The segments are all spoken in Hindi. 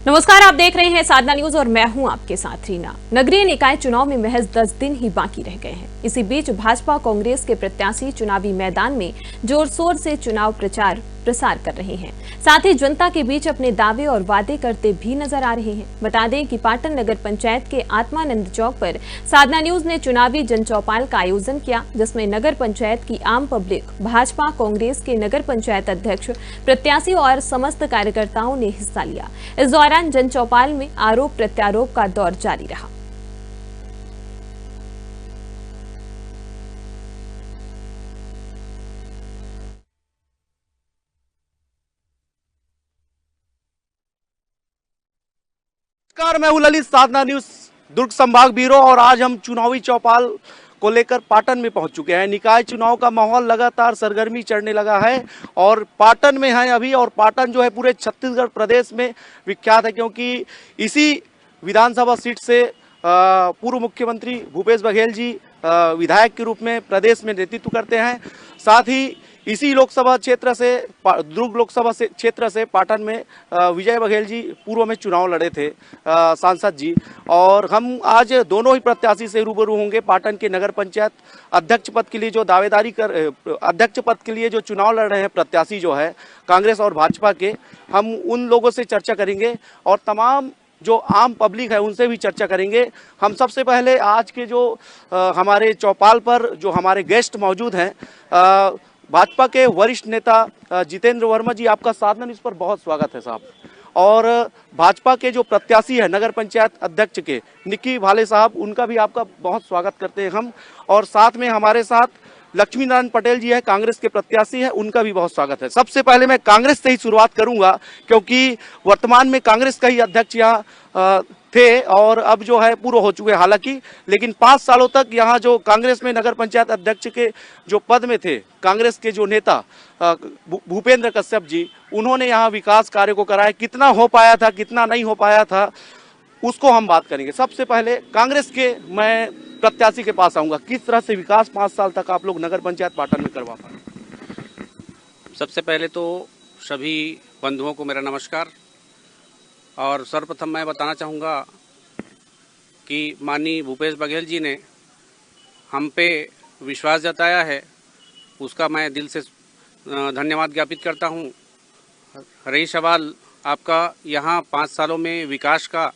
नमस्कार, आप देख रहे हैं साधना न्यूज और मैं हूं आपके साथ रीना। नगरीय निकाय चुनाव में महज 10 दिन ही बाकी रह गए हैं। इसी बीच भाजपा कांग्रेस के प्रत्याशी चुनावी मैदान में जोर शोर से चुनाव प्रचार प्रसार कर रहे हैं। साथ ही जनता के बीच अपने दावे और वादे करते भी नजर आ रहे हैं। बता दें कि पाटन नगर पंचायत के आत्मानंद चौक पर साधना न्यूज ने चुनावी जनचौपाल का आयोजन किया, जिसमें नगर पंचायत की आम पब्लिक, भाजपा कांग्रेस के नगर पंचायत अध्यक्ष, प्रत्याशी और समस्त कार्यकर्ताओं ने हिस्सा लिया। इस दौरान जनचौपाल में आरोप प्रत्यारोप का दौर जारी रहा। नमस्कार, मैं हूं ललित, साधना न्यूज दुर्ग संभाग ब्यूरो और आज हम चुनावी चौपाल को लेकर पाटन में पहुंच चुके हैं। निकाय चुनाव का माहौल लगातार सरगर्मी चढ़ने लगा है और पाटन में है अभी। और पाटन जो है पूरे छत्तीसगढ़ प्रदेश में विख्यात है, क्योंकि इसी विधानसभा सीट से पूर्व मुख्यमंत्री भूपेश बघेल जी विधायक के रूप में प्रदेश में नेतृत्व करते हैं। साथ ही इसी लोकसभा क्षेत्र से, दुर्ग लोकसभा क्षेत्र से पाटन में विजय बघेल जी पूर्व में चुनाव लड़े थे, सांसद जी। और हम आज दोनों ही प्रत्याशी से रूबरू होंगे। पाटन के नगर पंचायत अध्यक्ष पद के लिए जो दावेदारी अध्यक्ष पद के लिए जो चुनाव लड़ रहे हैं प्रत्याशी जो है कांग्रेस और भाजपा के, हम उन लोगों से चर्चा करेंगे और तमाम जो आम पब्लिक है उनसे भी चर्चा करेंगे। हम सबसे पहले आज के जो हमारे चौपाल पर जो हमारे गेस्ट मौजूद हैं, भाजपा के वरिष्ठ नेता जितेंद्र वर्मा जी, आपका साधना न्यूज़ पर बहुत स्वागत है साहब। और भाजपा के जो प्रत्याशी है नगर पंचायत अध्यक्ष के निक्की भाले साहब, उनका भी आपका बहुत स्वागत करते हैं हम। और साथ में हमारे साथ लक्ष्मी नारायण पटेल जी है, कांग्रेस के प्रत्याशी हैं, उनका भी बहुत स्वागत है। सबसे पहले मैं कांग्रेस से ही शुरुआत करूंगा, क्योंकि वर्तमान में कांग्रेस का ही अध्यक्ष यहाँ थे और अब जो है पूर्व हो चुके हालांकि, लेकिन 5 सालों तक यहाँ जो कांग्रेस में नगर पंचायत अध्यक्ष के जो पद में थे कांग्रेस के जो नेता भूपेंद्र कश्यप जी, उन्होंने यहाँ विकास कार्य को कराया। कितना हो पाया था, कितना नहीं हो पाया था, उसको हम बात करेंगे। सबसे पहले कांग्रेस के मैं प्रत्याशी के पास आऊंगा। किस तरह से विकास 5 साल तक आप लोग नगर पंचायत पाटन में करवा पाए? सबसे पहले तो सभी बंधुओं को मेरा नमस्कार। और सर्वप्रथम मैं बताना चाहूँगा कि माननीय भूपेश बघेल जी ने हम पे विश्वास जताया है, उसका मैं दिल से धन्यवाद ज्ञापित करता हूँ। रही सवाल आपका यहाँ 5 सालों में विकास का,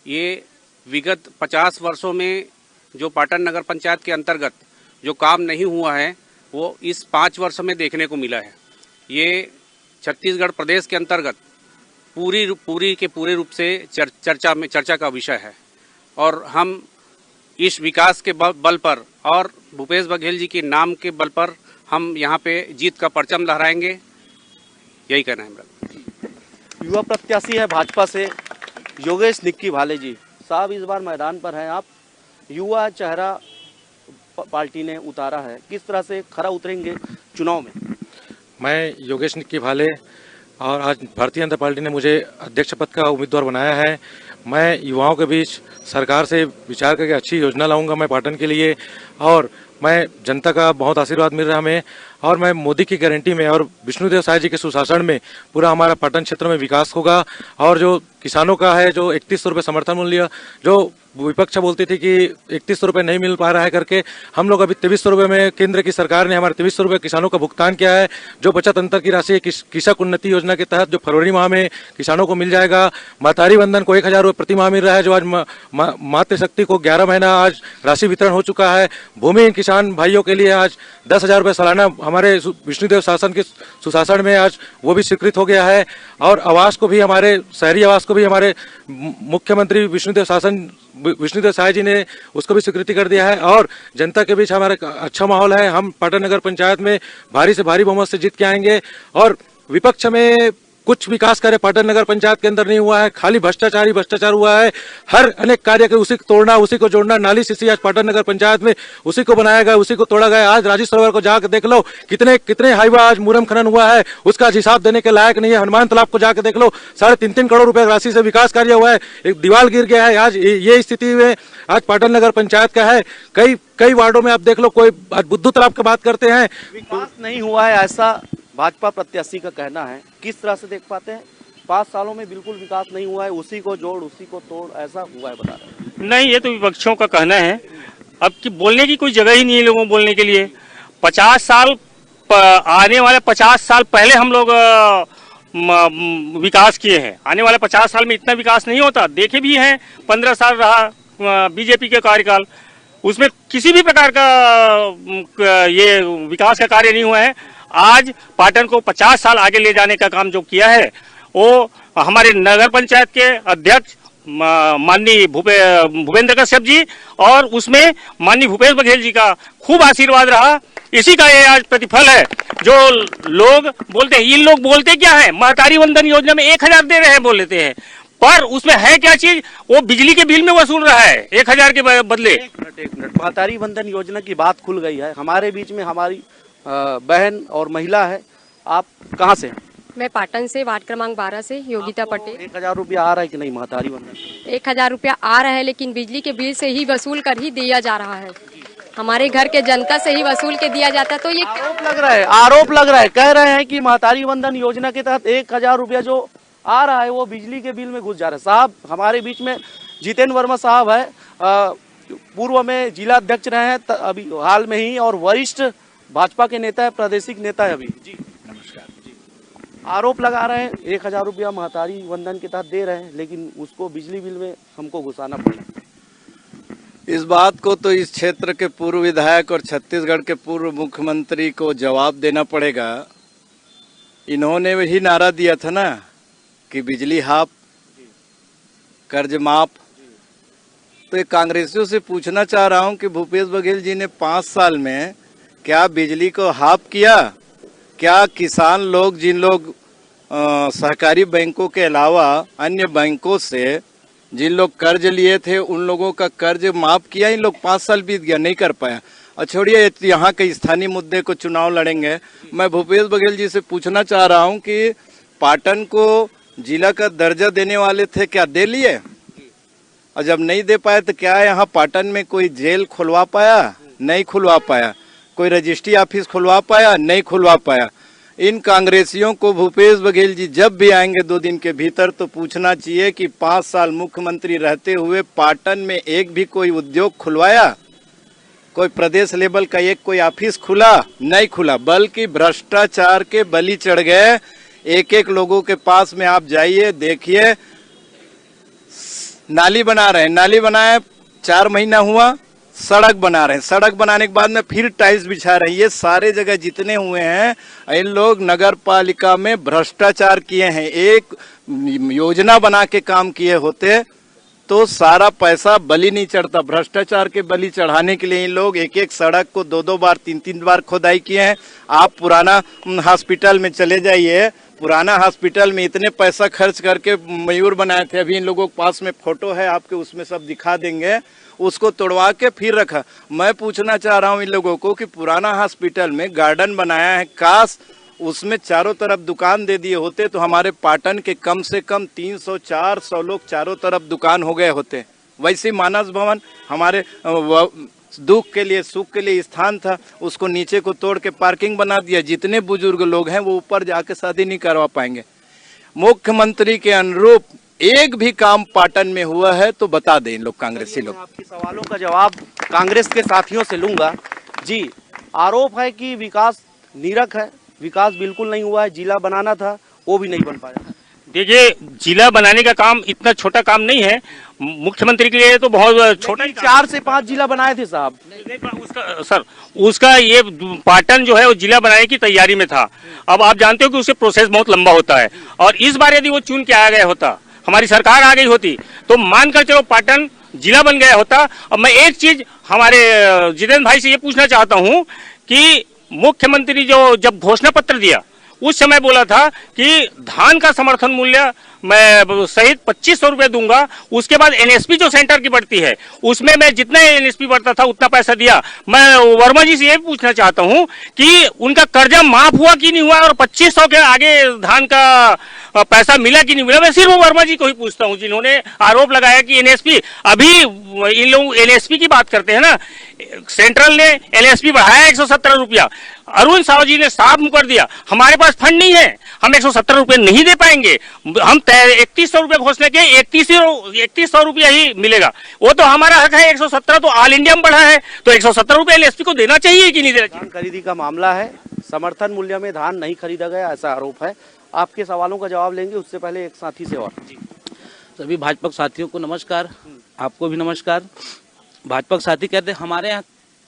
ये विगत 50 वर्षों में जो पाटन नगर पंचायत के अंतर्गत जो काम नहीं हुआ है वो इस 5 वर्ष में देखने को मिला है। ये छत्तीसगढ़ प्रदेश के अंतर्गत पूरे रूप से चर्चा का विषय है। और हम इस विकास के बल पर और भूपेश बघेल जी के नाम के बल पर हम यहाँ पे जीत का परचम लहराएंगे, यही कहना है मेरा। युवा प्रत्याशी है भाजपा से योगेश निक्की भाले जी साहब, इस बार मैदान पर हैं आप। युवा चेहरा पार्टी ने उतारा है, किस तरह से खरा उतरेंगे चुनाव में? मैं योगेश निक्की भाले और आज भारतीय जनता पार्टी ने मुझे अध्यक्ष पद का उम्मीदवार बनाया है। मैं युवाओं के बीच सरकार से विचार करके अच्छी योजना लाऊंगा मैं पाटन के लिए। और मैं जनता का बहुत आशीर्वाद मिल रहा है हमें, और मैं मोदी की गारंटी में और विष्णुदेव साय जी के सुशासन में पूरा हमारा पाटन क्षेत्र में विकास होगा। और जो किसानों का है जो 3100 रुपये समर्थन मूल्य, जो विपक्ष बोलती थी कि 3100 रुपये नहीं मिल पा रहा है करके, हम लोग अभी 2300 रुपये में केंद्र की सरकार ने हमारे 2300 रुपये किसानों का भुगतान किया है। जो बचत अंतर की राशि कृषक उन्नति योजना के तहत जो फरवरी माह में किसानों को मिल जाएगा। मातारी बंधन को 1000 रुपये प्रति माह मिल रहा है, जो आज मातृशक्ति को 11 महीना आज राशि वितरण हो चुका है। भूमिहीन किसान भाइयों के लिए आज 10,000 रुपये सालाना हमारे विष्णुदेव शासन के सुशासन में आज वो भी स्वीकृत हो गया है। और आवास को भी, हमारे शहरी आवास को भी हमारे मुख्यमंत्री विष्णुदेव साय जी ने उसको भी स्वीकृति कर दिया है। और जनता के बीच हमारा अच्छा माहौल है। हम पाटन नगर पंचायत में भारी से भारी बहुमत से जीत के आएंगे। और विपक्ष में कुछ विकास कार्य पाटन नगर पंचायत के अंदर नहीं हुआ है, खाली भ्रष्टाचार हुआ है। हर अनेक कार्य के उसी को तोड़ना, उसी को जोड़ना, नाली सीसी आज पाटन नगर पंचायत में उसी को बनाया गया, उसी को तोड़ा गया। आज राजीव सरोवर को जाकर देख लो, कितने हाईवे आज मुरम खनन हुआ है, उसका हिसाब देने के लायक नहीं है। हनुमान तालाब को जाकर देख लो, 3.5 करोड़ रुपए राशि से विकास कार्य हुआ है, एक दीवार गिर गया है। आज ये स्थिति में आज पाटन नगर पंचायत का है। कई वार्डों में आप देख लो, कोई आज बुद्धू तालाब की बात करते हैं, विकास नहीं हुआ है ऐसा भाजपा प्रत्याशी का कहना है। किस तरह से देख पाते हैं? 5 सालों में बिल्कुल विकास नहीं हुआ है, उसी को जोड़ उसी को तोड़, ऐसा हुआ है, बता रहे हैं। नहीं, ये तो विपक्षियों का कहना है। अब कि बोलने की कोई जगह ही नहीं है लोगों को बोलने के लिए। 50 साल आने वाले 50 साल पहले हम लोग विकास किए हैं। आने वाले 50 साल में इतना विकास नहीं होता। देखे भी हैं, 15 साल रहा बीजेपी के कार्यकाल, उसमें किसी भी प्रकार का ये विकास का कार्य नहीं हुआ है। आज पाटन को 50 साल आगे ले जाने का काम जो किया है वो हमारे नगर पंचायत के अध्यक्ष माननीय भूपेंद्र कश्यप जी और उसमें माननीय भूपेश बघेल जी का खूब आशीर्वाद रहा। इसी का ये आज प्रतिफल है। जो लोग बोलते हैं, ये लोग बोलते क्या है, महतारी वंदन योजना में 1000 दे रहे हैं बोल लेते हैं, पर उसमें है क्या चीज, वो बिजली के बिल में वसूल रहा है 1000 के बदले। एक मिनट, महतारी वंदन योजना की बात खुल गई है। हमारे बीच में हमारी बहन और महिला है। आप कहाँ से हैं? मैं पाटन से, वार्ड क्रमांक 12 से योगिता पटेल। 1000 रुपया आ रहा है कि नहीं महतारी वंदन? 1000 रुपया आ रहा है, लेकिन बिजली के बिल से ही वसूल कर ही दिया जा रहा है। हमारे घर के जनता से ही वसूल के दिया जाता है। तो ये आरोप लग रहा है, कह रहे हैं कि महतारी वंदन योजना के तहत 1000 रुपया जो आ रहा है वो बिजली के बिल में घुस जा रहा है। साहब, हमारे बीच में जितेंद्र वर्मा साहब है, पूर्व में जिला अध्यक्ष रहे हैं अभी हाल में ही, और वरिष्ठ भाजपा के नेता है, प्रादेशिक नेता है अभी। जी नमस्कार। जी, आरोप लगा रहे हैं 1000 रुपया महतारी वंदन के तहत दे रहे हैं, लेकिन उसको बिजली बिल में हमको घुसाना पड़ेगा। इस बात को तो इस क्षेत्र के पूर्व विधायक और छत्तीसगढ़ के पूर्व मुख्यमंत्री को जवाब देना पड़ेगा। इन्होंने ही नारा दिया था ना कि बिजली हाफ, कर्ज माफ। तो एक कांग्रेसियों से पूछना चाह रहा हूं कि भूपेश बघेल जी ने 5 साल में क्या बिजली को हाफ किया? क्या किसान लोग, जिन लोग सहकारी बैंकों के अलावा अन्य बैंकों से जिन लोग कर्ज लिए थे, उन लोगों का कर्ज माफ किया? इन लोग 5 साल बीत गया, नहीं कर पाया। और छोड़िए यहाँ के स्थानीय मुद्दे को, चुनाव लड़ेंगे। मैं भूपेश बघेल जी से पूछना चाह रहा हूँ कि पाटन को जिला का दर्जा देने वाले थे, क्या दे लिए? और जब नहीं दे पाए तो क्या यहाँ पाटन में कोई जेल खुलवा पाया? नहीं खुलवा पाया। कोई रजिस्ट्री ऑफिस खुलवा पाया? नहीं खुलवा पाया। इन कांग्रेसियों को भूपेश बघेल जी जब भी आएंगे 2 दिन के भीतर तो पूछना चाहिए कि 5 साल मुख्यमंत्री रहते हुए पाटन में एक भी कोई उद्योग खुलवाया? कोई प्रदेश लेवल का एक कोई ऑफिस खुला? नहीं खुला, बल्कि भ्रष्टाचार के बलि चढ़ गए। एक लोगों के पास में आप जाइए, देखिए, नाली बना रहे हैं, नाली बनाए 4 महीना हुआ, सड़क बना रहे हैं, सड़क बनाने के बाद में फिर टाइल्स बिछा रहे हैं। ये सारे जगह जितने हुए हैं, इन लोग नगर पालिका में भ्रष्टाचार किए हैं। एक योजना बना के काम किए होते तो सारा पैसा बलि नहीं चढ़ता। भ्रष्टाचार के बलि चढ़ाने के लिए इन लोग एक सड़क को 2 बार 3 बार खोदाई किए हैं। आप पुराना हॉस्पिटल में चले जाइए, पुराना हॉस्पिटल में इतने पैसा खर्च करके मयूर बनाए थे, अभी इन लोगों के पास में फोटो है आपके, उसमें सब दिखा देंगे, उसको तोड़वा के फिर रखा। मैं पूछना चाह रहा हूँ इन लोगों को कि पुराना हॉस्पिटल में गार्डन बनाया है, काश उसमें चारों तरफ दुकान दे दिए होते तो हमारे पाटन के कम से कम 300-400 लोग चारों तरफ दुकान हो गए होते। वैसे मानस भवन हमारे दुख के लिए, सुख के लिए स्थान था, उसको नीचे को तोड़ के पार्किंग बना दिया। जितने बुजुर्ग लोग हैं वो ऊपर जाके शादी नहीं करवा पाएंगे। मुख्यमंत्री के अनुरूप एक भी काम पाटन में हुआ है तो बता दें इन लोग, कांग्रेसी लोग। आपके सवालों का जवाब कांग्रेस के साथियों से लूंगा। जी, आरोप है कि विकास नीरक है, विकास बिल्कुल नहीं हुआ है, जिला बनाना था वो भी नहीं बन पाया। देखिए, जिला बनाने का काम इतना छोटा काम नहीं है, मुख्यमंत्री के लिए तो बहुत छोटा ही। 4 से 5 जिला बनाए थे साहब। उसका ये पाटन जो है वो जिला बनाने की तैयारी में था। अब आप जानते हो कि उसके प्रोसेस बहुत लंबा होता है, और इस बार यदि वो चुन के आ गया होता, हमारी सरकार आ गई होती, तो मानकर चलो पाटन जिला बन गया होता। अब मैं एक चीज हमारे जितेंद्र भाई से ये पूछना चाहता हूँ कि मुख्यमंत्री जो जब घोषणा पत्र दिया उस समय बोला था कि धान का समर्थन मूल्य मैं सहित 2500 रुपए दूंगा, उसके बाद एनएसपी जो सेंटर की बढ़ती है उसमें मैं जितना एनएसपी बढ़ता था उतना पैसा दिया। मैं वर्मा जी से ये पूछना चाहता हूं कि उनका कर्जा माफ हुआ कि नहीं हुआ, और 2500 के आगे धान का पैसा मिला कि नहीं मिला। मैं सिर्फ वर्मा जी को ही पूछता हूं जिन्होंने आरोप लगाया कि एनएसपी, अभी इन लोग एनएसपी की बात करते हैं ना, सेंट्रल ने एलएसपी बढ़ाया 170 रुपया, अरुण साहू जी ने साफ मुंह कर दिया हमारे पास फंड नहीं है, हम 170 रुपये नहीं दे पाएंगे, हम 3100 रुपये घोषणा किए, 3100 रुपया ही मिलेगा। वो तो हमारा हक है, 170 तो ऑल इंडिया में बढ़ा है, तो 170 रुपये एलएसपी को देना चाहिए कि नहीं देना चाहिए? धान खरीदी का मामला है, समर्थन मूल्य में धान नहीं खरीदा गया, ऐसा आरोप है। आपके सवालों का जवाब लेंगे, उससे पहले एक साथी से और। सभी भाजपा साथियों को नमस्कार, आपको भी नमस्कार। भाजपा साथी कहते हैं हमारे यहाँ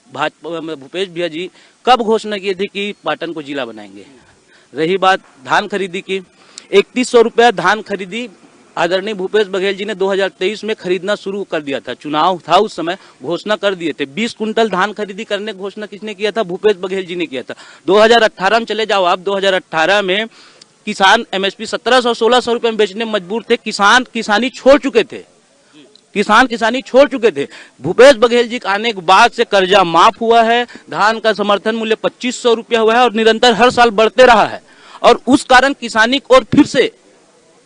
भाजपा भूपेश भैया जी कब घोषणा की थी कि पाटन को जिला बनाएंगे। रही बात धान खरीदी की, 3100 रुपया धान खरीदी आदरणीय भूपेश बघेल जी ने 2023 में खरीदना शुरू कर दिया था। चुनाव था उस समय, घोषणा कर दिए थे। 20 कुंटल धान खरीदी करने की घोषणा किसने किया था? भूपेश बघेल जी ने किया था। 2018 में चले जाओ आप, 2018 में किसान एमएसपी 1700-1600 रुपए में बेचने में मजबूर थे। किसान किसानी छोड़ चुके थे, भूपेश बघेल जी आने के बाद से कर्जा माफ हुआ है, धान का समर्थन मूल्य 2500 रुपया हुआ है और निरंतर हर साल बढ़ते रहा है। और उस कारण किसानी को और फिर से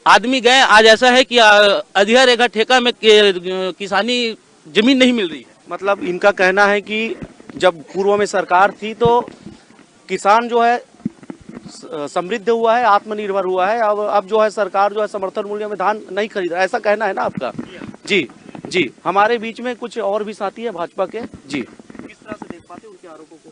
आदमी गए। आज ऐसा है कि अधिया रेखा ठेका में किसानी जमीन नहीं मिल रही है। मतलब इनका कहना है कि जब पूर्व में सरकार थी तो किसान जो है समृद्ध हुआ है, आत्मनिर्भर हुआ है। अब जो है सरकार जो है समर्थन मूल्य में धान नहीं खरीद रहा, ऐसा कहना है ना आपका? जी जी, हमारे बीच में कुछ और भी साथी है भाजपा के। जी, किस तरह से देख पाते हैं उनके आरोपों को?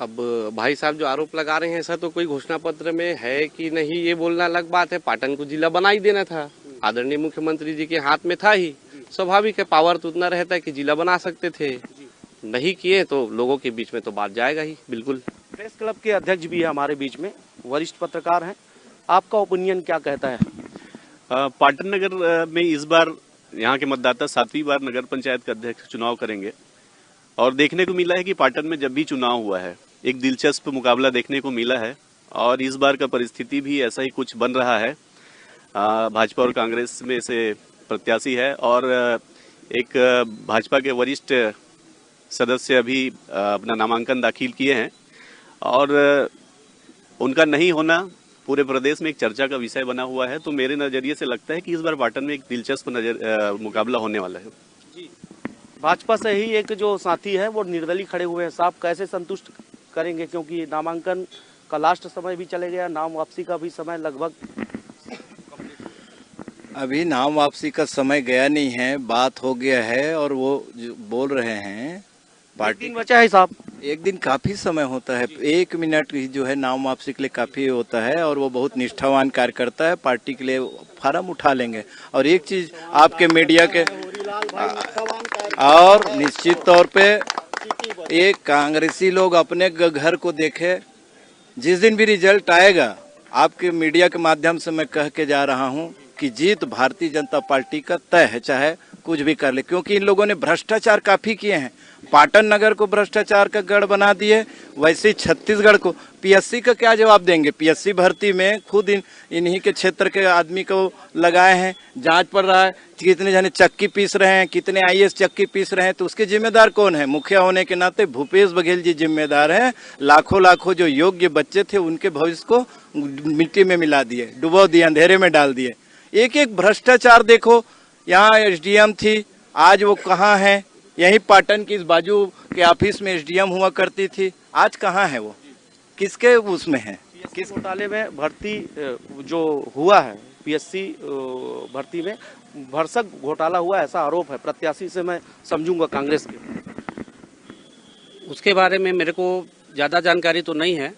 अब भाई साहब जो आरोप लगा रहे हैं, ऐसा तो कोई घोषणा पत्र में है कि नहीं, ये बोलना अलग बात है। पाटन को जिला बना ही देना था, आदरणीय मुख्यमंत्री जी के हाथ में था ही। स्वाभाविक है, पावर तो उतना रहता है कि जिला बना सकते थे, नहीं किए तो लोगों के बीच में तो बात जाएगा ही। बिल्कुल। प्रेस क्लब के अध्यक्ष भी है हमारे बीच में, वरिष्ठ पत्रकार हैं, आपका ओपिनियन क्या कहता है? पाटन नगर में इस बार यहाँ के मतदाता 7वीं बार नगर पंचायत का अध्यक्ष चुनाव करेंगे और देखने को मिला है कि पाटन में जब भी चुनाव हुआ है एक दिलचस्प मुकाबला देखने को मिला है और इस बार का परिस्थिति भी ऐसा ही कुछ बन रहा है। भाजपा और कांग्रेस में से प्रत्याशी है और एक भाजपा के वरिष्ठ सदस्य अभी अपना नामांकन दाखिल किए हैं और उनका नहीं होना पूरे प्रदेश में एक चर्चा का विषय बना हुआ है। तो मेरे नजरिए से लगता है कि इस बार पाटन में एक दिलचस्प मुकाबला होने वाला है। जी, भाजपा से ही एक जो साथी है वो निर्दलीय खड़े हुए हैं, साहब कैसे संतुष्ट करेंगे? क्योंकि नामांकन का लास्ट समय भी चले गया, नाम वापसी का भी समय लगभग। अभी नाम वापसी का समय गया नहीं है, बात हो गया है और वो बोल रहे हैं पार्टी। एक दिन बचा है साहब, एक दिन काफी समय होता है, 1 मिनट जो है नाम वापसी के लिए काफी होता है और वो बहुत निष्ठावान कार्यकर्ता है, पार्टी के लिए फार्म उठा लेंगे। और एक चीज आपके मीडिया के और निश्चित तौर पे एक कांग्रेसी लोग अपने घर को देखे, जिस दिन भी रिजल्ट आएगा आपके मीडिया के माध्यम से मैं कह के जा रहा हूं कि जीत भारतीय जनता पार्टी का तय है, चाहे कुछ भी कर ले। क्योंकि इन लोगों ने भ्रष्टाचार काफी किए हैं, पाटन नगर को भ्रष्टाचार का गढ़ बना दिए, वैसे छत्तीसगढ़ को। पीएससी का क्या जवाब देंगे? पीएससी भर्ती में खुद इन्हीं के क्षेत्र के आदमी को लगाए हैं, जांच पड़ रहा है, कितने जने चक्की पीस रहे हैं, कितने आईएएस चक्की पीस रहे हैं, तो उसके जिम्मेदार कौन है? मुखिया होने के नाते भूपेश बघेल जी जिम्मेदार हैं। लाखों जो योग्य बच्चे थे उनके भविष्य को मिट्टी में मिला दिए, डुबो दिए, अंधेरे में डाल दिए। एक एक भ्रष्टाचार देखो, यहाँ एसडीएम थी, आज वो कहाँ है? यही पाटन की इस बाजू के ऑफिस में एसडीएम हुआ करती थी, आज कहाँ है वो? किसके उसमें है? किस घोटाले में भर्ती जो हुआ है, पीएससी भर्ती में भरसक घोटाला हुआ, ऐसा आरोप है। प्रत्याशी से मैं समझूंगा कांग्रेस के, उसके बारे में मेरे को ज़्यादा जानकारी तो नहीं है,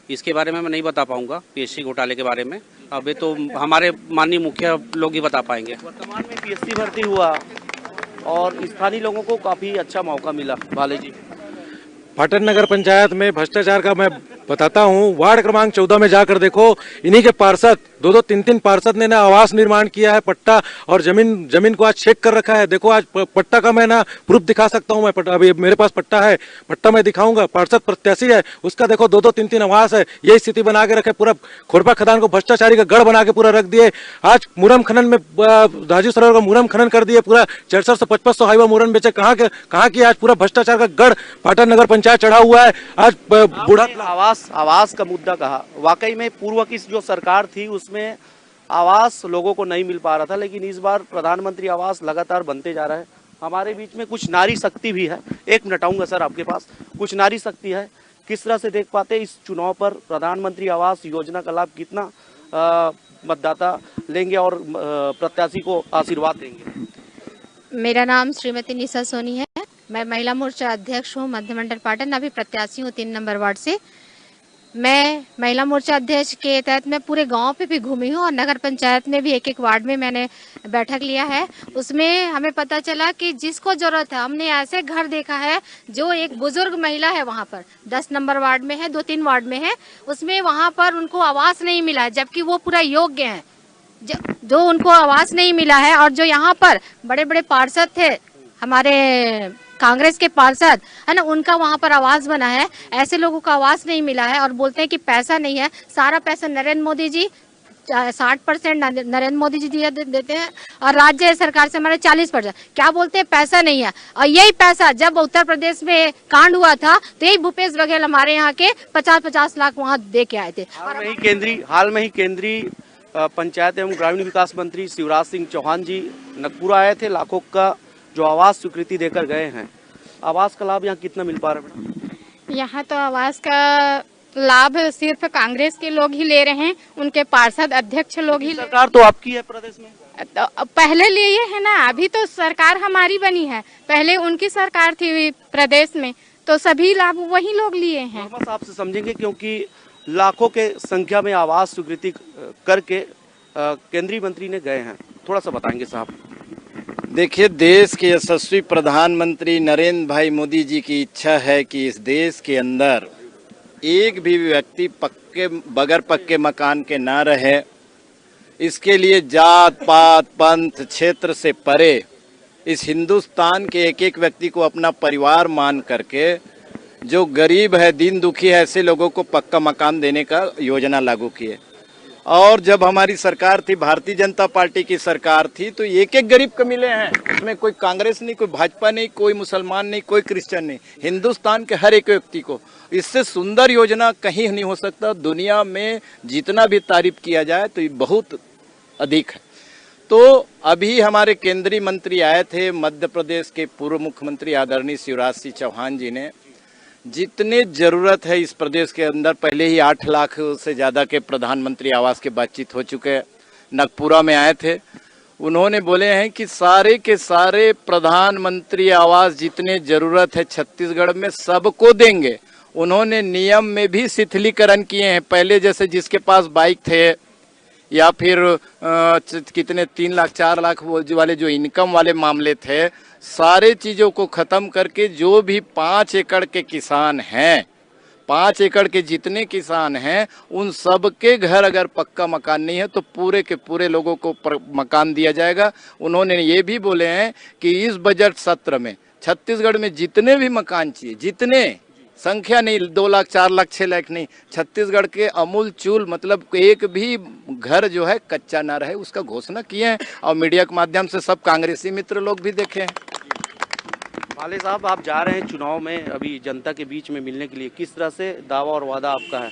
इसके बारे में मैं नहीं बता पाऊंगा। पीएससी घोटाले के बारे में अभी तो हमारे माननीय मुखिया लोग ही बता पाएंगे। वर्तमान में पीएससी भर्ती हुआ और स्थानीय लोगों को काफी अच्छा मौका मिला। भाले जी, पाटन नगर पंचायत में भ्रष्टाचार का मैं बताता हूँ। वार्ड क्रमांक 14 में जाकर देखो, इन्हीं के पार्षद 2-3 पार्षद ने ना आवास निर्माण किया है, पट्टा और जमीन को आज चेक कर रखा है। देखो आज पट्टा का मैं ना प्रूफ दिखा सकता हूँ, मैं अभी मेरे पास पट्टा है, पट्टा मैं दिखाऊंगा। पार्षद प्रत्याशी है, उसका देखो 2-3 आवास है। यही स्थिति बना के रखे, पूरा खोरपा खदान को भ्रष्टाचारी का गढ़ बना के पूरा रख दिए। आज मुरम खनन में राजू सरोवर का मुरम खनन कर दिए, पूरा 400-500 हाईवा मुरम बेचे। कहाँ की आज पूरा भ्रष्टाचार का गढ़ पाटन नगर पंचायत चढ़ा हुआ है। आज बूढ़ा आवास का मुद्दा कहा, वाकई में पूर्व की जो सरकार थी उसमें आवास लोगों को नहीं मिल पा रहा था, लेकिन इस बार प्रधानमंत्री आवास लगातार बनते जा रहे हैं। हमारे बीच में कुछ नारी शक्ति भी है। 1 मिनट आऊंगा सर आपके पास। कुछ नारी शक्ति है, किस तरह से देख पाते इस चुनाव पर प्रधानमंत्री आवास योजना का लाभ कितना मतदाता लेंगे और प्रत्याशी को आशीर्वाद देंगे? मेरा नाम श्रीमती निशा सोनी है। मैं महिला मोर्चा अध्यक्ष हूँ मध्य मंडल पाटन, अभी प्रत्याशी हूँ 3 नंबर वार्ड से। मैं महिला मोर्चा अध्यक्ष के तहत मैं पूरे गांव पे भी घूमी हूँ और नगर पंचायत में भी एक वार्ड में मैंने बैठक लिया है। उसमें हमें पता चला कि जिसको जरूरत है, हमने ऐसे घर देखा है जो एक बुजुर्ग महिला है वहाँ पर 10 नंबर वार्ड में है, 2-3 वार्ड में है, उसमें वहाँ पर उनको आवास नहीं मिला है, जबकि वो पूरा योग्य है। जो उनको आवास नहीं मिला है और जो यहाँ पर बड़े बड़े पार्षद थे, हमारे कांग्रेस के पार्षद है ना, उनका वहाँ पर आवास बना है, ऐसे लोगों का आवास नहीं मिला है और बोलते हैं कि पैसा नहीं है। सारा पैसा नरेंद्र मोदी जी 60% नरेंद्र मोदी जी देते हैं और राज्य सरकार से हमारे 40%। क्या बोलते हैं पैसा नहीं है। और यही पैसा जब उत्तर प्रदेश में कांड हुआ था तो यही भूपेश बघेल हमारे यहाँ के 50-50 लाख वहाँ दे के आए थे। हाल में ही केंद्रीय पंचायत एवं ग्रामीण विकास मंत्री शिवराज सिंह चौहान जी नगपुरा आए थे, लाखों का जो आवास स्वीकृति देकर गए हैं। आवास का लाभ यहाँ कितना मिल पा रहा है मैडम? यहाँ तो आवास का लाभ सिर्फ कांग्रेस के लोग ही ले रहे हैं, उनके पार्षद अध्यक्ष लोग ही। सरकार तो आपकी है प्रदेश में, तो पहले लिए है ना, अभी तो सरकार हमारी बनी है, पहले उनकी सरकार थी प्रदेश में, तो सभी लाभ वही लोग लिए हैं। बस आपसे समझेंगे क्योंकि लाखों के संख्या में आवास स्वीकृति करके केंद्रीय मंत्री ने गए हैं, थोड़ा सा बताएंगे साहब। देखिए, देश के यशस्वी प्रधानमंत्री नरेंद्र भाई मोदी जी की इच्छा है कि इस देश के अंदर एक भी व्यक्ति बगैर पक्के मकान के ना रहे। इसके लिए जात पात पंथ क्षेत्र से परे इस हिंदुस्तान के एक व्यक्ति को अपना परिवार मान करके, जो गरीब है, दीन दुखी है, ऐसे लोगों को पक्का मकान देने का योजना लागू किए। और जब हमारी सरकार थी, भारतीय जनता पार्टी की सरकार थी, तो एक गरीब को मिले हैं। उसमें कोई कांग्रेस नहीं, कोई भाजपा नहीं, कोई मुसलमान नहीं, कोई क्रिश्चियन नहीं, हिंदुस्तान के हर एक व्यक्ति को। इससे सुंदर योजना कहीं नहीं हो सकता। दुनिया में जितना भी तारीफ किया जाए तो ये बहुत अधिक है। तो अभी हमारे केंद्रीय मंत्री आए थे, मध्य प्रदेश के पूर्व मुख्यमंत्री आदरणीय शिवराज सिंह चौहान जी ने जितने जरूरत है इस प्रदेश के अंदर, पहले ही 8 लाख से ज़्यादा के प्रधानमंत्री आवास के बातचीत हो चुके हैं। नगपुरा में आए थे, उन्होंने बोले हैं कि सारे के सारे प्रधानमंत्री आवास जितने जरूरत है छत्तीसगढ़ में सबको देंगे। उन्होंने नियम में भी शिथिलीकरण किए हैं। पहले जैसे जिसके पास बाइक थे या फिर कितने 3 लाख 4 लाख वाले जो इनकम वाले मामले थे, सारे चीज़ों को ख़त्म करके जो भी 5 एकड़ के किसान हैं, 5 एकड़ के जितने किसान हैं, उन सब के घर अगर पक्का मकान नहीं है तो पूरे के पूरे लोगों को मकान दिया जाएगा। उन्होंने ये भी बोले हैं कि इस बजट सत्र में छत्तीसगढ़ में जितने भी मकान चाहिए, जितने संख्या नहीं, 2 लाख 4 लाख 6 लाख नहीं, छत्तीसगढ़ के अमूल चूल मतलब एक भी घर जो है कच्चा ना रहे, उसका घोषणा किए हैं। और मीडिया के माध्यम से सब कांग्रेसी मित्र लोग भी देखे हैं। भाले साहब, आप जा रहे हैं चुनाव में अभी जनता के बीच में मिलने के लिए, किस तरह से दावा और वादा आपका है?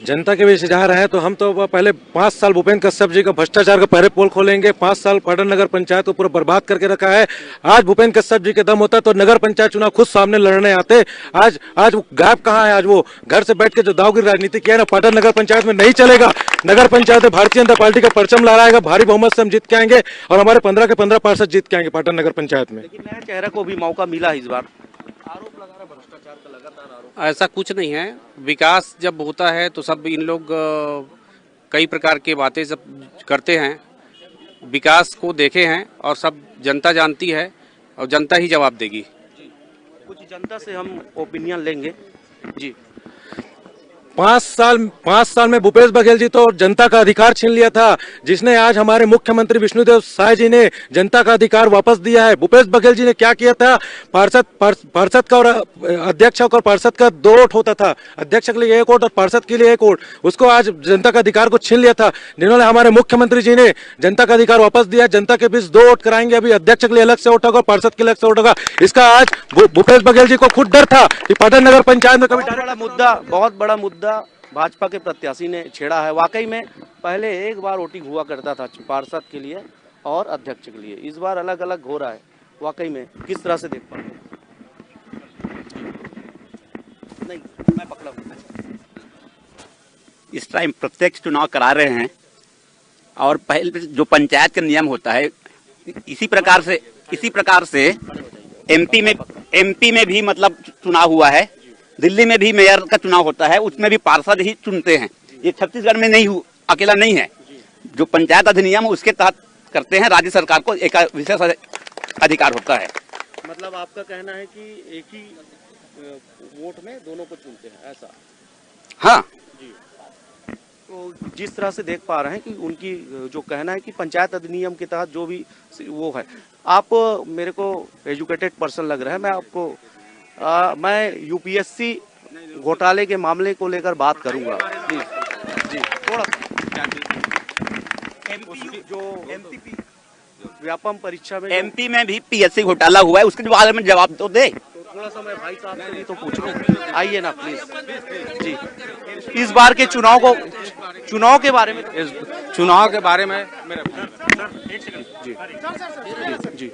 जनता के बीच जा रहे हैं तो हम तो पहले 5 साल भूपेंद्र कश्यप जी का भ्रष्टाचार का पहले पोल खोलेंगे। 5 साल पाटन नगर पंचायत को पूरा बर्बाद करके रखा है। आज भूपेंद्र कश्यप जी के दम होता तो नगर पंचायत चुनाव खुद सामने लड़ने आते। आज वो गायब कहाँ है? आज वो घर से बैठ के जो दावगिरी राजनीति किया है ना, पाटन नगर पंचायत में नहीं चलेगा। नगर पंचायत में भारतीय जनता पार्टी का परचम लहराएगा, भारी बहुमत से हम जीत के आएंगे और हमारे 15 के 15 पार्षद जीत के आएंगे पाटन नगर पंचायत में। लेकिन नए चेहरे को भी मौका मिला इस बार। आरोप लगा रहा भ्रष्टाचार का, लगातार आरोप। ऐसा कुछ नहीं है। विकास जब होता है तो सब इन लोग कई प्रकार की बातें सब करते हैं। विकास को देखे हैं और सब जनता जानती है और जनता ही जवाब देगी। कुछ जनता से हम ओपिनियन लेंगे जी। 5 साल में भूपेश बघेल जी तो जनता का अधिकार छीन लिया था, जिसने आज हमारे मुख्यमंत्री विष्णुदेव साय जी ने जनता का अधिकार वापस दिया है। भूपेश बघेल जी ने क्या किया था? पार्षद का और अध्यक्ष और पार्षद का 2 वोट होता था, अध्यक्ष के लिए 1 वोट और पार्षद के लिए 1 वोट, उसको आज जनता का अधिकार को छीन लिया था। जिन्होंने हमारे मुख्यमंत्री जी ने जनता का अधिकार वापस दिया। जनता के बीच 2 वोट कराएंगे, अभी अध्यक्ष के लिए अलग से वोट होगा, पार्षद के लिए अलग से वोट होगा। इसका आज भूपेश बघेल जी को खुद डर था कि पाटन नगर पंचायत में कभी बहुत बड़ा मुद्दा भाजपा के प्रत्याशी ने छेड़ा है। वाकई में पहले एक बार वोटिंग हुआ करता था पार्षद के लिए और अध्यक्ष के लिए, इस बार अलग अलग हो रहा है। वाकई में किस तरह से देख पा रहे हैं? नहीं, मैं पकड़ा हूं। इस टाइम प्रत्यक्ष चुनाव करा रहे हैं और पहले जो पंचायत का नियम होता है इसी प्रकार से एमपी में भी मतलब चुनाव हुआ है, दिल्ली में भी मेयर का चुनाव होता है, उसमें भी पार्षद ही चुनते हैं। ये छत्तीसगढ़ में नहीं अकेला नहीं है। जो पंचायत अधिनियम उसके तहत करते हैं, राज्य सरकार को एक विशेष अधिकार होता है। मतलब आपका कहना है कि एक ही वोट में दोनों को चुनते हैं, ऐसा? हाँ जी। तो जिस तरह से देख पा रहे हैं कि उनकी जो कहना है कि पंचायत अधिनियम के तहत जो भी वो है, आप मेरे को एजुकेटेड पर्सन लग रहा है, मैं आपको मैं यूपीएससी घोटाले के मामले को लेकर बात करूंगा। जी थोड़ा जो व्यापम परीक्षा में एमपी में भी पीएससी घोटाला हुआ है, उसके बारे में जवाब तो दे। थोड़ा सा मैं भाई साहब से भी तो पूछ रहा हूँ, आइए ना प्लीज। जी, इस बार के चुनाव के बारे में मेरा जी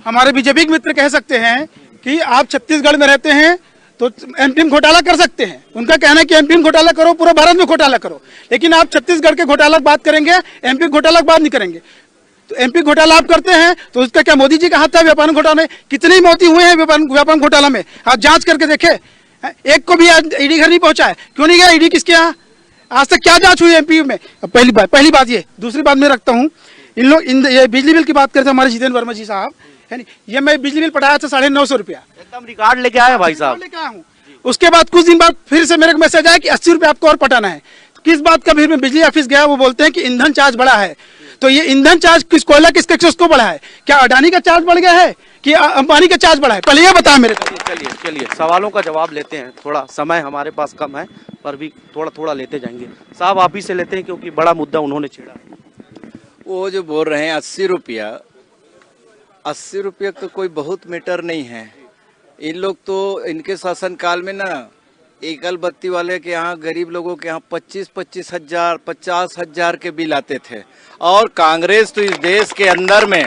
हमारे बीजेपी के मित्र कह सकते हैं कि आप छत्तीसगढ़ में रहते हैं तो एमपी में घोटाला कर सकते हैं। उनका कहना है कि एमपी में घोटाला करो, पूरे भारत में घोटाला करो, लेकिन आप छत्तीसगढ़ के घोटाला की बात करेंगे, एमपी घोटाला की बात नहीं करेंगे। तो एमपी घोटाला आप करते हैं तो उसका क्या मोदी जी का हाथ था व्यापार घोटाला में? कितनी मौतें हुए हैं व्यापार घोटाला में, आप जांच करके देखे। एक को भी ईडी घर नहीं पहुंचा है, क्यों नहीं गया ईडी? किसके यहाँ आज तक क्या जांच हुई एमपी में? पहली बात ये। दूसरी बात मैं रखता हूँ, इन लोग ये बिजली बिल की बात करते हैं हमारे जितेंद्र वर्मा जी साहब, है नहीं? ये मैं बिजली बिल पढ़ाया था 950 रुपया, एकदम रिकॉर्ड लेके आया भाई साहब। लेके आया हूँ। उसके बाद कुछ दिन बाद फिर से मेरे को मैसेज आया कि 80 रुपये आपको और पटाना है। किस बात का? फिर मैं बिजली ऑफिस गया, वो बोलते हैं कि ईंधन चार्ज बढ़ा है। तो ये ईंधन चार्ज कोयला किसके उसको बढ़ा है? क्या अडानी का चार्ज बढ़ गया है कि अंबानी का चार्ज बढ़ा है? पहले ये बताया मेरे को। चलिए सवालों का जवाब लेते हैं, थोड़ा समय हमारे पास कम है पर भी थोड़ा लेते जाएंगे। साहब आप ही से लेते हैं क्योंकि बड़ा मुद्दा उन्होंने छेड़ा। वो जो बोल रहे हैं 80 रुपया तो कोई बहुत मीटर नहीं है। इन लोग तो इनके शासनकाल में ना एकल बत्ती वाले के यहाँ, गरीब लोगों के यहाँ 25-25 हजार 50 हजार के बिल आते थे। और कांग्रेस तो इस देश के अंदर में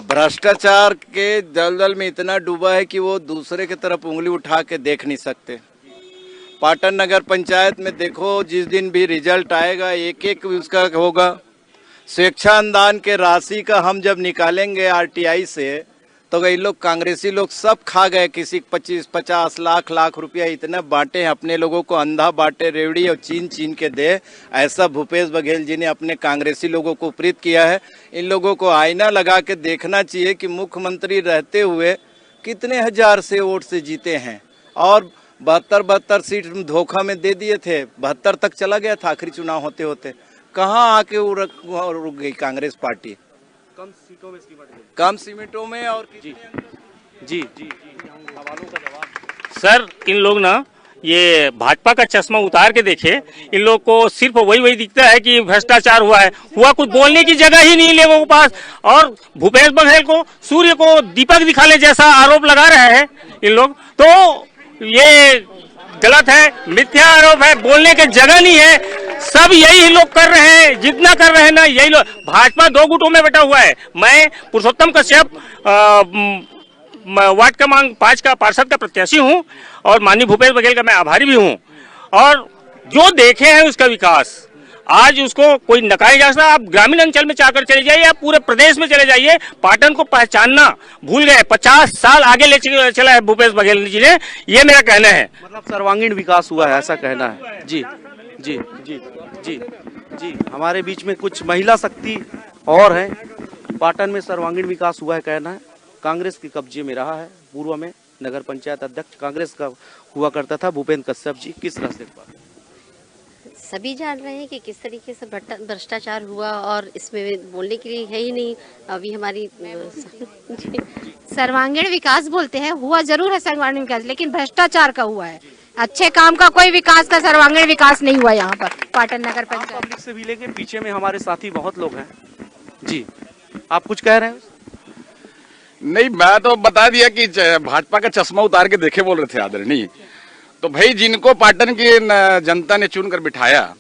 भ्रष्टाचार के दलदल में इतना डूबा है कि वो दूसरे की तरफ उंगली उठा के देख नहीं सकते। पाटन नगर पंचायत में देखो, जिस दिन भी रिजल्ट आएगा एक उसका होगा। स्वेच्छा अनुदान के राशि का हम जब निकालेंगे आरटीआई से तो ये लोग कांग्रेसी लोग सब खा गए। किसी 25-50 लाख रुपया इतना बांटे हैं अपने लोगों को, अंधा बांटे, रेवड़ी और चीन के दे। ऐसा भूपेश बघेल जी ने अपने कांग्रेसी लोगों को प्रेरित किया है। इन लोगों को आईना लगा के देखना चाहिए कि मुख्यमंत्री रहते हुए कितने हजार से वोट से जीते हैं और 72 सीट धोखा में दे दिए थे। 72 तक चला गया था आखिरी चुनाव होते होते। कहाँ आके रुक गई कांग्रेस पार्टी? कम सीटों में और जी सवालों का जवाब। सर इन लोग ना ये भाजपा का चश्मा उतार के देखे, इन लोग को सिर्फ वही दिखता है कि भ्रष्टाचार हुआ है, कुछ बोलने की जगह ही नहीं लोगों के पास। और भूपेश बघेल को सूर्य को दीपक दिखाने जैसा आरोप लगा रहे हैं इन लोग, तो ये गलत है, मिथ्या आरोप है, बोलने की जगह नहीं है। सब यही लोग कर रहे हैं, जितना कर रहे हैं ना यही लोग। भाजपा 2 गुटों में बटा हुआ है। मैं पुरुषोत्तम कश्यप वार्ड क्रमांक 5 का पार्षद का प्रत्याशी हूं और माननीय भूपेश बघेल का मैं आभारी भी हूं। और जो देखे हैं उसका विकास आज उसको कोई नकारा जा सकता। आप ग्रामीण अंचल में जाकर चले जाइए, आप पूरे प्रदेश में चले जाइए, पाटन को पहचानना भूल गए। 50 साल आगे ले चला है भूपेश बघेल जी ने, ये मेरा कहना है। मतलब सर्वांगीण विकास हुआ है, ऐसा कहना है। जी जी जी जी जी हमारे बीच में कुछ महिला शक्ति और हैं। पाटन में सर्वांगीण विकास हुआ है कहना है। कांग्रेस के कब्जे में रहा है। पूर्व में नगर पंचायत अध्यक्ष कांग्रेस का हुआ करता था भूपेंद्र कश्यप जी, किस तरह से? सभी जान रहे हैं कि किस तरीके से भ्रष्टाचार हुआ और इसमें बोलने के लिए है ही नहीं। अभी हमारी सर्वांगीण विकास बोलते हैं, हुआ जरूर है सर्वांगीण विकास, लेकिन भ्रष्टाचार का हुआ है। अच्छे काम का कोई विकास का सर्वांगीण विकास नहीं हुआ यहाँ पर पाटन नगर पंचायत। पब्लिक से भी लेके पीछे में हमारे साथी बहुत लोग हैं। जी आप कुछ कह रहे हैं? नहीं, मैं तो बता दिया कि भाजपा का चश्मा उतार के देखे बोल रहे थे आदरणीय। तो भाई जिनको पाटन की जनता ने चुनकर बिठाया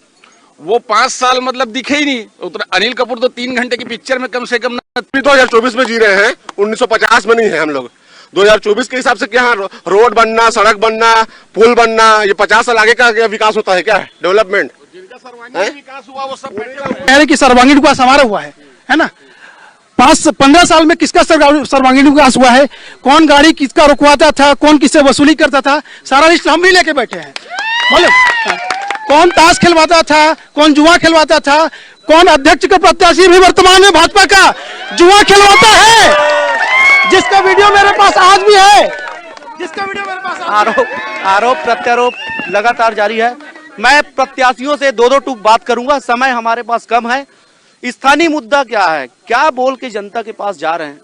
वो 5 साल मतलब दिखे ही नहीं। उतना अनिल कपूर तो 3 घंटे की पिक्चर में कम से कम 2024 में जी रहे हैं, 1950 में नहीं है हम लोग। 2024 के हिसाब से क्या रोड बनना, सड़क बनना, पुल बनना, ये 50 साल आगे का विकास होता है क्या? डेवलपमेंट विकास हुआ वो सब पहले की सर्वांगीण विकास हमारा हुआ है ना। 5-15 साल में किसका सर्वांगीण विकास हुआ है? कौन गाड़ी किसका रुकवाता था, कौन किससे वसूली करता था, सारा लिस्ट हम भी लेके बैठे हैं। बोलो कौन ताश खिलवाता था, कौन जुआ खिलवाता था, कौन अध्यक्ष का प्रत्याशी भी वर्तमान में भाजपा का जुआ खिलवाता है, जिसका वीडियो मेरे पास आज भी है, जिसका वीडियो मेरे पास आरोप प्रत्यारोप लगातार जारी है। मैं प्रत्याशियों से दो टूक बात करूंगा, समय हमारे पास कम है। स्थानीय मुद्दा क्या है, क्या बोल के जनता के पास जा रहे हैं,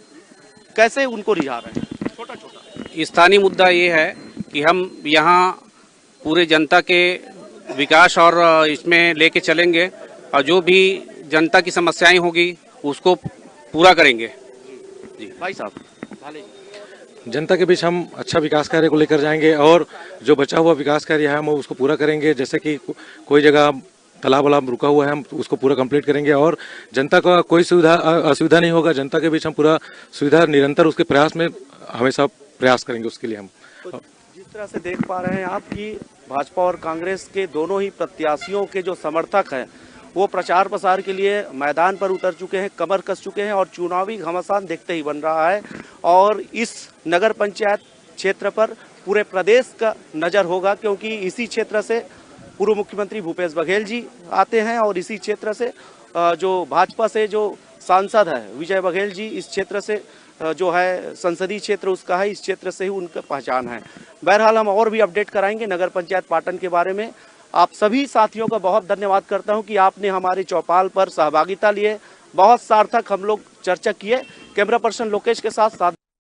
कैसे उनको रिझा रहे हैं? छोटा छोटा स्थानीय मुद्दा ये है कि हम यहाँ पूरे जनता के विकास और इसमें लेके चलेंगे और जो भी जनता की समस्याएं होगी उसको पूरा करेंगे। जी भाई साहब, जनता के बीच हम अच्छा विकास कार्य को लेकर जाएंगे और जो बचा हुआ विकास कार्य है हम उसको पूरा करेंगे। जैसे कि कोई जगह तालाब वालाब रुका हुआ है, हम उसको पूरा कंप्लीट करेंगे और जनता का कोई असुविधा नहीं होगा। जनता के बीच हम पूरा सुविधा निरंतर उसके प्रयास में हमेशा प्रयास करेंगे उसके लिए हम। तो जिस तरह से देख पा रहे हैं आप कि भाजपा और कांग्रेस के दोनों ही प्रत्याशियों के जो समर्थक हैं वो प्रचार प्रसार के लिए मैदान पर उतर चुके हैं, कमर कस चुके हैं और चुनावी घमासान देखते ही बन रहा है। और इस नगर पंचायत क्षेत्र पर पूरे प्रदेश का नज़र होगा, क्योंकि इसी क्षेत्र से पूर्व मुख्यमंत्री भूपेश बघेल जी आते हैं और इसी क्षेत्र से जो भाजपा से जो सांसद है विजय बघेल जी, इस क्षेत्र से जो है संसदीय क्षेत्र उसका है, इस क्षेत्र से ही उनका पहचान है। बहरहाल हम और भी अपडेट कराएंगे नगर पंचायत पाटन के बारे में। आप सभी साथियों का बहुत धन्यवाद करता हूं कि आपने हमारे चौपाल पर सहभागिता लिए। बहुत सार्थक हम लोग चर्चा किए। कैमरा पर्सन लोकेश के साथ